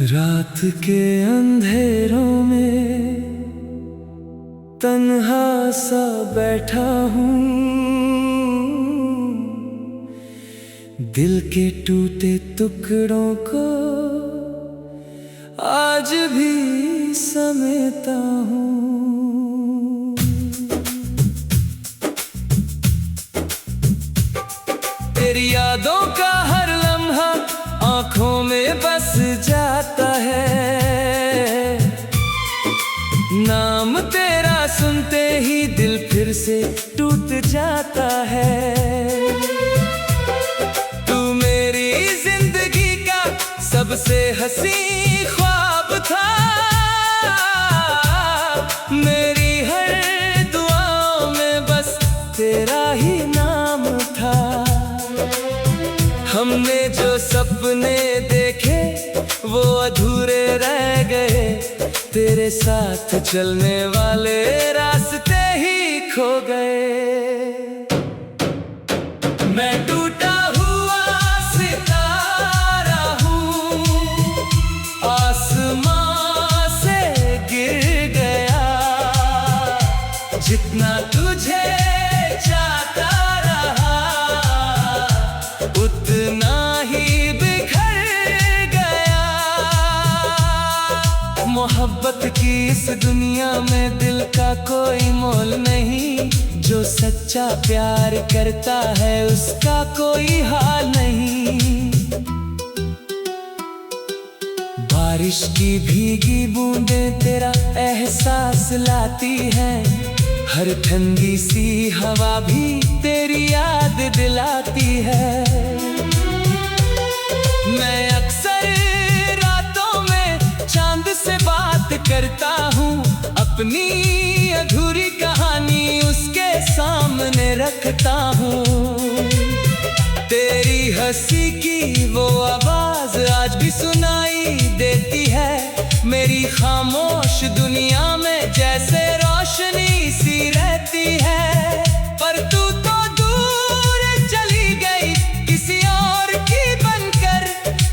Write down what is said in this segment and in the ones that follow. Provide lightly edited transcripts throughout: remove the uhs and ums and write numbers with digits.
रात के अंधेरों में तन्हा सा बैठा हूँ, दिल के टूटे टुकड़ों को आज भी समेटा हूँ। तेरी यादों का हर लम्हा आँखों में बस जाता है, नाम तेरा सुनते ही दिल फिर से टूट जाता है। तू मेरी जिंदगी का सबसे हसी ख्वाब था, मेरी हर दुआओं में बस तेरा ही नाम था। हमने जो सपने देखे वो अधूरे रह गए, तेरे साथ चलने वाले रास्ते ही खो गए। मैं टूटा हुआ सितारा हूँ, आसमां से गिर गया, जितना तुझे चाहता रहा उतना ही बिखर गया। मोहब्बत की इस दुनिया में दिल का कोई मोल नहीं, जो सच्चा प्यार करता है उसका कोई हाल नहीं। बारिश की भीगी बूंदें तेरा एहसास लाती है, हर ठंडी सी हवा भी तेरी याद दिलाती है। मैं अक्सर रातों में चांद से बात करता हूँ, अपनी अधूरी कहानी उसके सामने रखता हूँ। तेरी हंसी की वो आवाज आज भी सुनाई देती है, मेरी खामोश दुनिया में जैसे रोशनी सी रहती है। पर तू तो दूर चली गई किसी और की बनकर,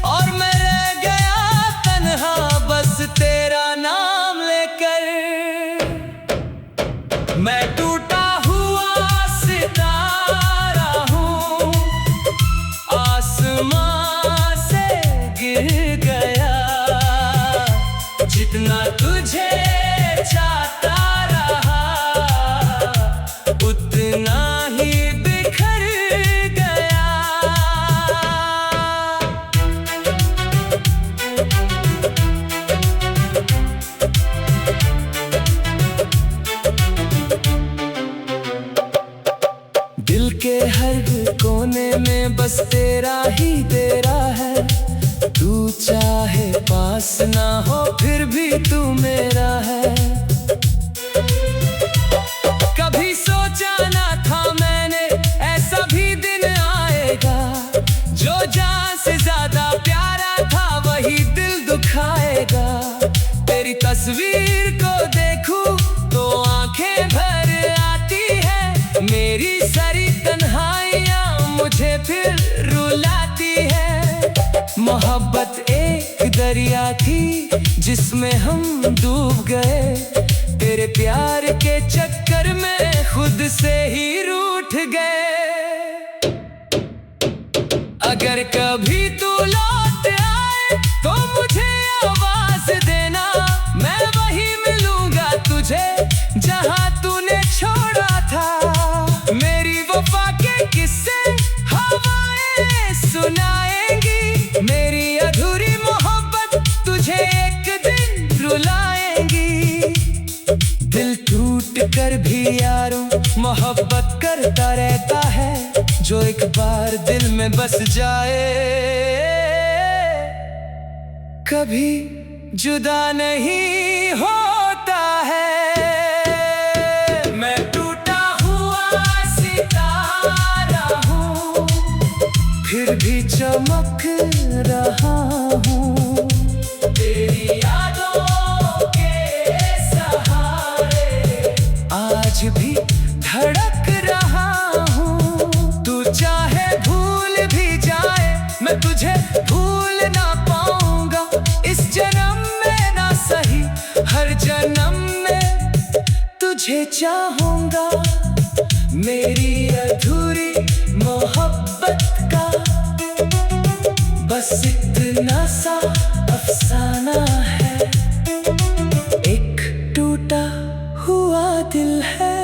और मैं रह गया तन्हा बस तेरा नाम लेकर। मैं टूटा हुआ सितारा हूँ, आसमां से गिर गया, जितना तुझे चाहता रहा उतना ही बिखर गया। दिल के हर कोने में बस तेरा ही तेरा है, तू चाहे पास ना हो फिर भी तू मेरा है। कभी सोचा ना था मैंने ऐसा भी दिन आएगा, जो जान से ज्यादा प्यारा था वही दिल दुखाएगा। तेरी तस्वीर को देखूं तो आंखें भर आती है, मेरी सारी तन्हाइयां मुझे फिर रुलाती है। मोहब्बत एक दरिया थी जिसमें हम डूब गए, तेरे प्यार के चक्कर में खुद से ही रूठ गए। अगर कभी तू लौट आए तो मुझे आवाज देना, मैं वही मिलूंगा तुझे जहां तूने छोड़ा था। मेरी वफा के किस्से हवाएं सुनाएंगी, मेरी अधूरी मोहब्बत तुझे एक दिन रुलाएंगी। दिल टूट कर भी यारों मोहब्बत करता रहता है, जो एक बार दिल में बस जाए कभी जुदा नहीं होता है। मैं टूटा हुआ सितारा चमक रहा हूँ। तेरी यादों के सहारे आज भी धड़क रहा हूँ। तू चाहे भूल भी जाए, मैं तुझे भूल ना पाऊंगा। इस जन्म में ना सही, हर जन्म में तुझे चाहूंगा। मेरी अधूरी मोहब्बत का बस इतना सा अफसाना है। एक टूटा हुआ दिल है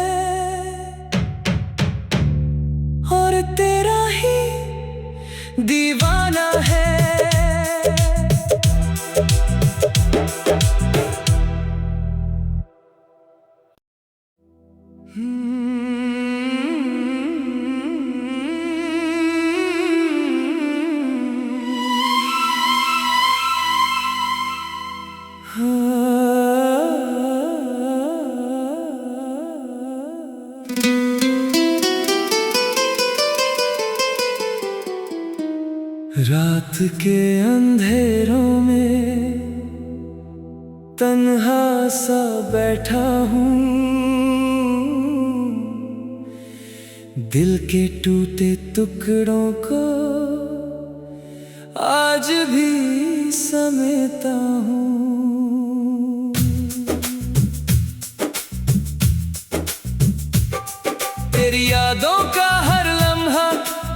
और तेरा ही दीवाना है। रात के अंधेरों में तन्हा सा बैठा हूँ। दिल के टूटे टुकड़ों को आज भी समेटा हूँ। तेरी यादों का हर लम्हा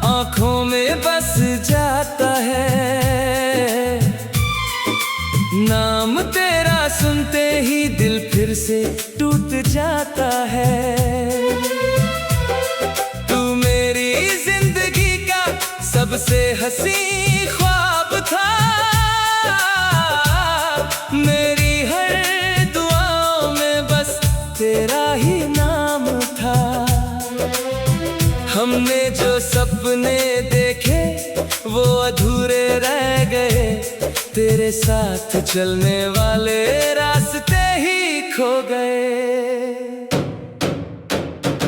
आँखों में बस जाता है। नाम तेरा सुनते ही दिल फिर से टूट जाता है। तू मेरी जिंदगी का सबसे हसी ख्वाब था। मेरी हर दुआओं में बस तेरा ही नाम था। हमने जो सपने देखे वो अधूरे रह गए। तेरे साथ चलने वाले रास्ते ही खो गए।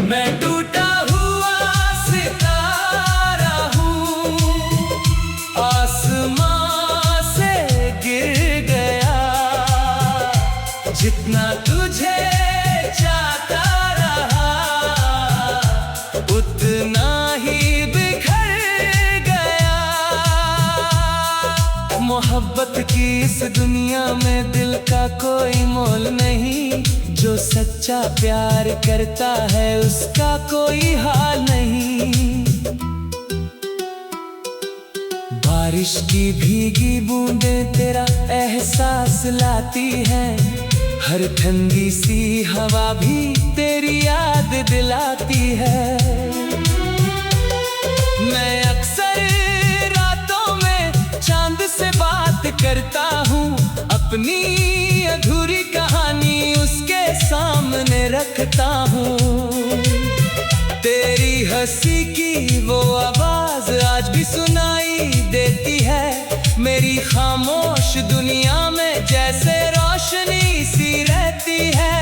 मैं टूटा हुआ सितारा हूँ, आसमां से गिर गया। जितना तुझे चाहता रहा उतना ही बिखर गया। मोहब्बत की इस दुनिया में दिल का कोई मोल नहीं। जो सच्चा प्यार करता है उसका कोई हाल नहीं। बारिश की भीगी बूंदें तेरा एहसास लाती हैं। हर ठंडी सी हवा भी तेरी याद दिलाती है। मैं अक्सर रातों में चांद से बात करता हूँ। अपनी अधूरी कहानी उसके सामने रखता हूँ। तेरी हंसी की वो आवाज आज भी सुनाई देती है। मेरी खामोश दुनिया में जैसे रोशनी सी रहती है।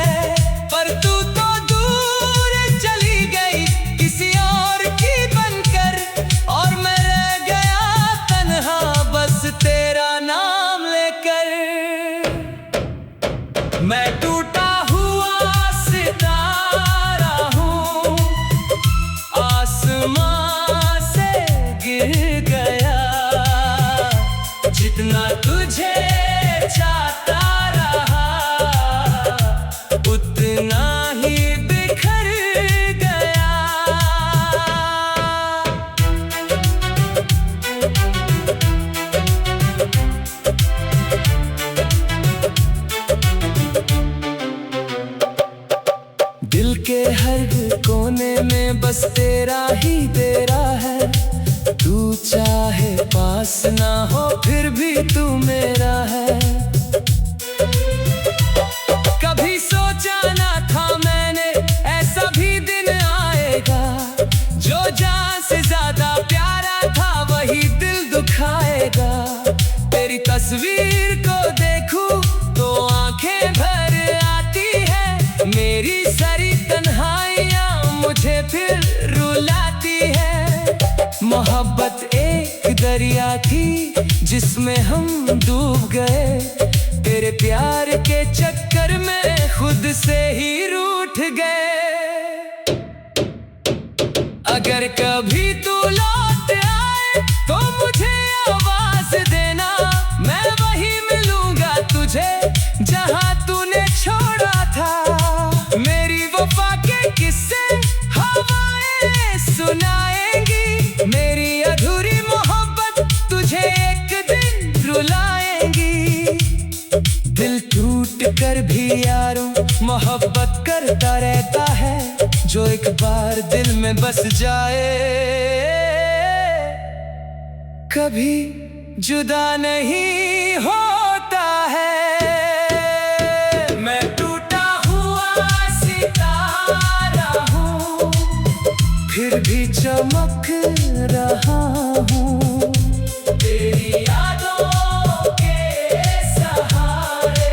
पर तू तो दूर चली गई किसी और की बनकर, और मैं रह गया तन्हा बस तेरा नाम लेकर। मैं टूटा हुआ सितारा हूँ, आसमां से गिर गया। जितना तुझे चाहता रहा उतना ही बिखर गया। दिल के हर कोने में बस तेरा ही तेरा है। तू चाहे पास ना हो फिर भी तू मेरा है। कभी सोचा ना था मैंने ऐसा भी दिन आएगा। जो जान से ज्यादा प्यारा था वही दिल दुखाएगा। तेरी तस्वीर को देखूं तो आंखें भर आती है। मेरी सारी तन्हाइयां मुझे फिर रुलाती है। मोहब्बत एक दरिया थी जिसमें हम डूब गए। तेरे प्यार के चक्कर में खुद से ही रूठ गए। अगर कभी तू लौट आए तो मुझे आवाज देना, मैं वहीं मिलूंगा तुझे जहां तूने छोड़ा था। मेरी वफा के किस्से हवाएं सुनाएंगी, मेरी अधूरी मोहब्बत तुझे एक दिन रुलाएंगी। दिल टूट कर भी यारों मोहब्बत करता रहता है, जो एक बार दिल में बस जाए कभी जुदा नहीं होता है। मैं टूटा हुआ सितारा हूँ, फिर भी चमक रहा हूँ। तेरी यादों के सहारे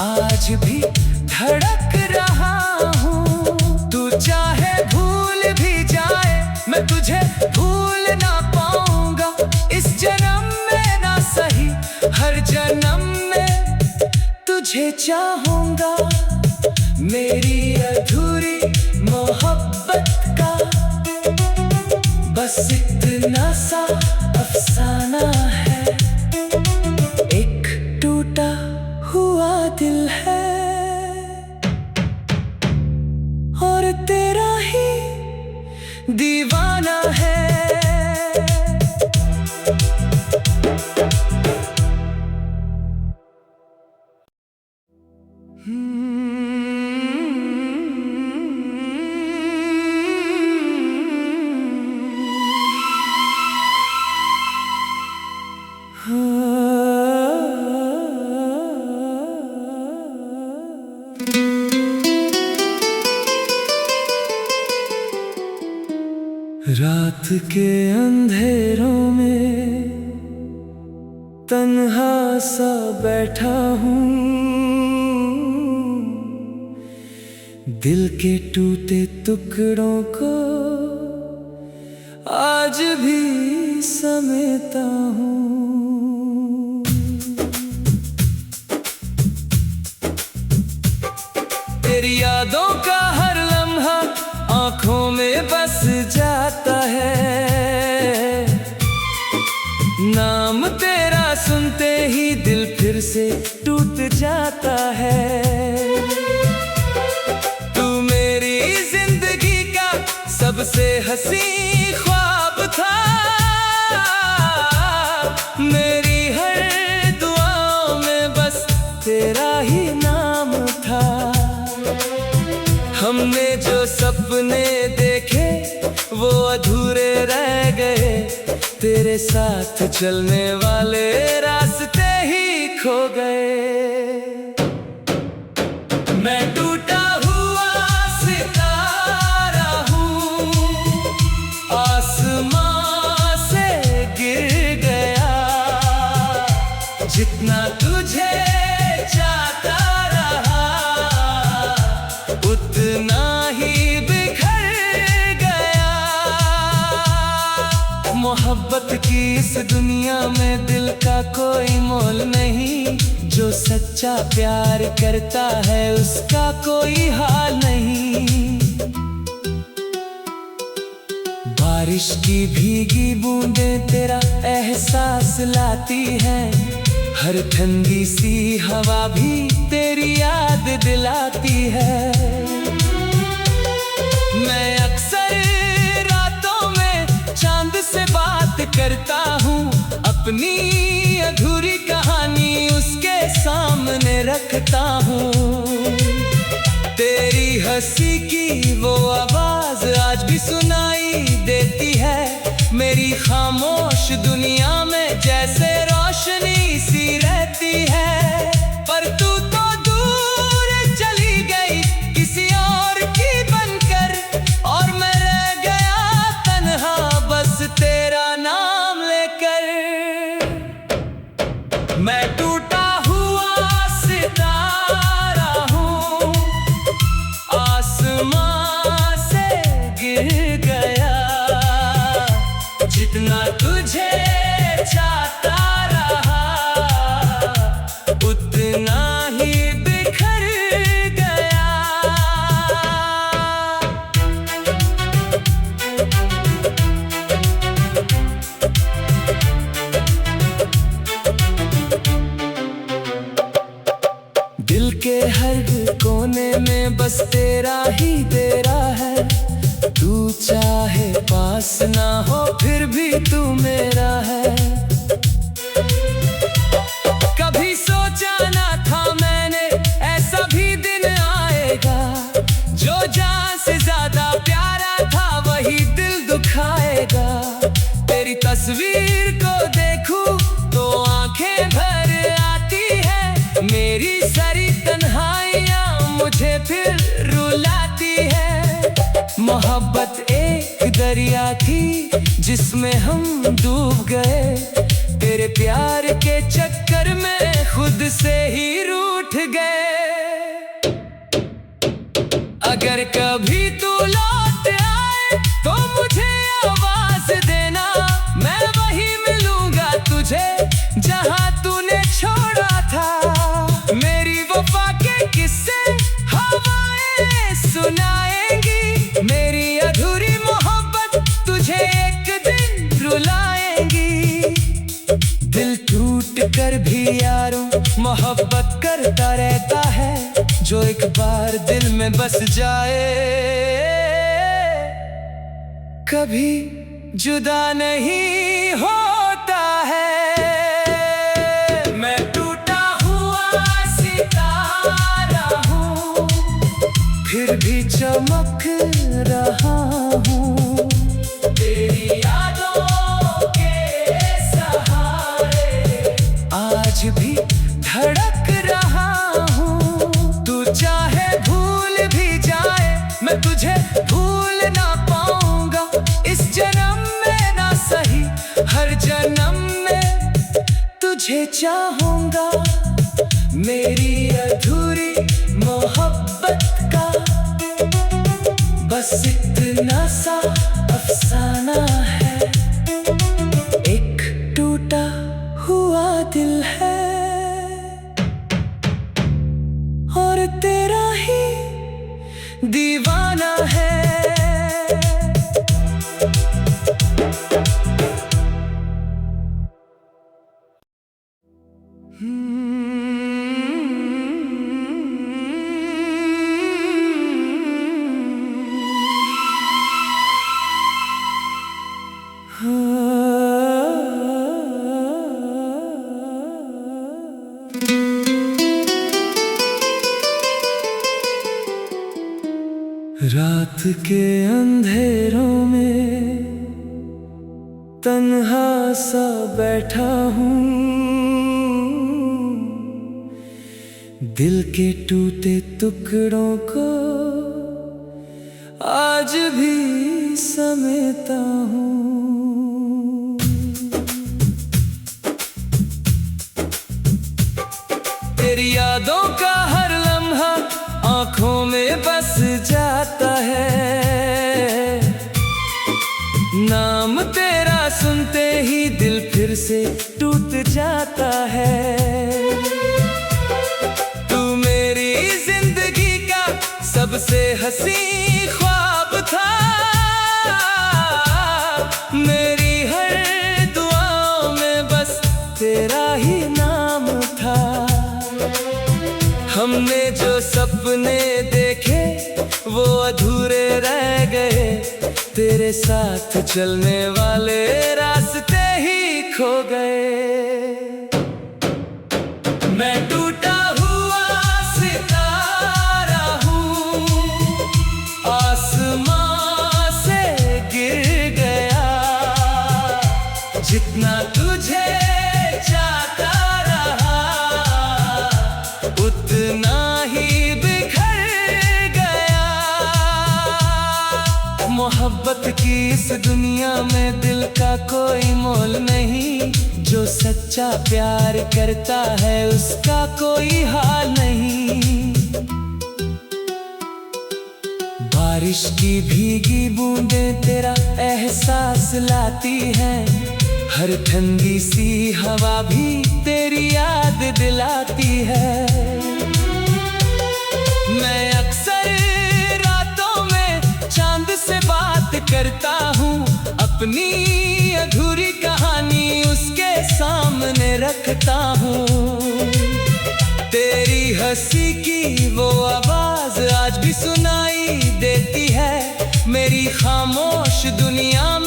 आज भी धड़क रहा हूँ। तू चाहे भूल भी जाए, मैं तुझे भूल ना पाऊंगा। इस जन्म में ना सही, हर जन्म में तुझे चाहूंगा। मेरी अधूरी मोहब्बत का बस इतना सा अफसाना है, एक टूटा हुआ दिल है और तेरा ही दीवाना है। रात के अंधेरों में तन्हा सा बैठा हूँ, दिल के टूटे टुकड़ों को आज भी समेटा हूँ। तेरी यादों का हर लम्हा आँखों में बस जाता है। नाम तेरा सुनते ही दिल फिर से टूट जाता है। तू मेरी जिंदगी का सबसे हसी ख्वाब था, मेरी हर दुआओं में बस तेरा ही नाम था। हमने जो सपने देखे वो अधूरे रह गए, तेरे साथ चलने वाले रास्ते ही खो गए। मैं टूटा हुआ सितारा हूँ, आसमां से गिर गया। जितना तुझे चाहता रहा उतना ही बिखर गया। मोहब्बत की इस दुनिया में दिल का कोई मोल नहीं, जो सच्चा प्यार करता है उसका कोई हाल नहीं। बारिश की भीगी बूंदें तेरा एहसास लाती हैं, हर ठंडी सी हवा भी तेरी याद दिलाती है। मैं अक्सर रातों में चांद से बात करता हूँ, अपनी अधूरी कहानी उसके सामने रखता हूँ। तेरी हंसी की वो आवाज आज भी सुनाई देती है, मेरी खामोश दुनिया में जैसे रोशनी सी रहती है। पर तू तो दूर चली गई किसी और की बनकर, और मैं रह गया तन्हा बस तेरा नाम लेकर। मैं टूटा हुआ सितारा हूँ, आसमां से गिर गया। जितना तुझे चाहे पास ना हो फिर भी तू मेरा है। कभी सोचा ना था मैंने ऐसा भी दिन आएगा, जो जान से ज्यादा प्यारा था वही दिल दुखाएगा। तेरी तस्वीर को देखूं तो आंखें भर आती है, मेरी सारी तन्हाइयां मुझे फिर रुलाती है। मोहब्बत एक दरिया थी जिसमें हम डूब गए, तेरे प्यार के चक्कर में खुद से ही रूठ गए। अगर कभी तू लौट आए तो मुझे आवाज देना, मैं वही मिलूंगा तुझे जहां तूने छोड़ा था। मेरी वफा के किस्से हवाएं सुनाएंगी, मेरी अधूरी मोहब्बत तुझे एक दिन रुलाएंगी। दिल टूट कर भी यारों मोहब्बत करता रहता है, जो एक बार दिल में बस जाए कभी जुदा नहीं होता है। मैं टूटा हुआ सितारा हूँ, फिर भी चमक रहा हूँ। तेरी यादों के सहारे आज भी धड़क रहा हूँ। तू चाहे भूल भी जाए मैं तुझे भूल ना पाऊंगा, इस जन्म में ना सही हर जन्म में तुझे चाहूंगा। मेरी अधूरी मोहब्बत का बस इतना सा अफसाना है, एक टूटा हुआ दिल है और तेरा ही दीवाना है। रात के अंधेरों में तन्हा सा बैठा हूँ, दिल के टूटे टुकड़ों को आज भी समेटा हूँ। तेरी यादों का हर लम्हा आँखों में बस जाता है, नाम तेरा सुनते ही दिल फिर से टूट जाता है। तू मेरी जिंदगी का सबसे हसी ख्वाब था, मेरी हर दुआओं में बस तेरा ही नाम था। हमने जो सपने देखे वो अधूरे रह गए, तेरे साथ चलने वाले रास्ते ही खो गए। मैं टूटा हुआ सितारा हूँ, आसमां से गिर गया, जितना तुझे चाहता रहा उतना ही बिखर गया। मोहब्बत की इस दुनिया में दिल का कोई मोल नहीं, जो सच्चा प्यार करता है उसका कोई हाल नहीं। बारिश की भीगी बूंदें तेरा एहसास लाती हैं, हर ठंडी सी हवा भी तेरी याद दिलाती है। मैं अक्सर रातों में चांद से बात करता हूँ, अपनी अधूरी कहानी उसके सामने रखता हूँ। तेरी हंसी की वो आवाज आज भी सुनाई देती है, मेरी खामोश खुश दुनिया